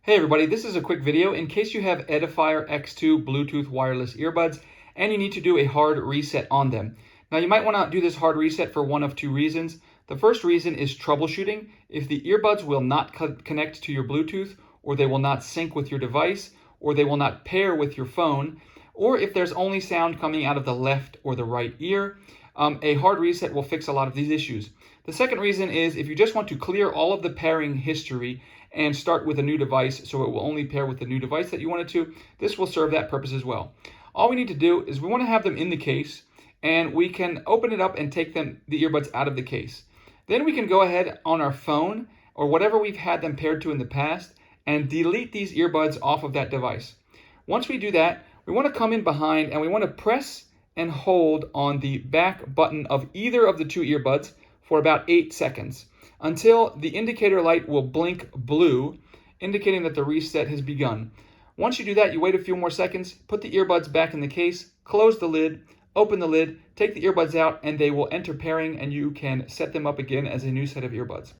Hey everybody, this is a quick video in case you have Edifier X2 Bluetooth wireless earbuds and you need to do a hard reset on them. Now you might want to do this hard reset for one of two reasons. The first reason is troubleshooting. If the earbuds will not connect to your Bluetooth, or they will not sync with your device, or they will not pair with your phone, or if there's only sound coming out of the left or the right ear, a hard reset will fix a lot of these issues. The second reason is if you just want to clear all of the pairing history and start with a new device so it will only pair with the new device that you want it to, this will serve that purpose as well. All we need to do is we want to have them in the case, and we can open it up and take the earbuds out of the case. Then we can go ahead on our phone or whatever we've had them paired to in the past and delete these earbuds off of that device. Once we do that, we want to come in behind and we want to press and hold on the back button of either of the two earbuds for about 8 seconds until the indicator light will blink blue, indicating that the reset has begun. Once you do that, you wait a few more seconds, put the earbuds back in the case, close the lid, open the lid, take the earbuds out, and they will enter pairing and you can set them up again as a new set of earbuds.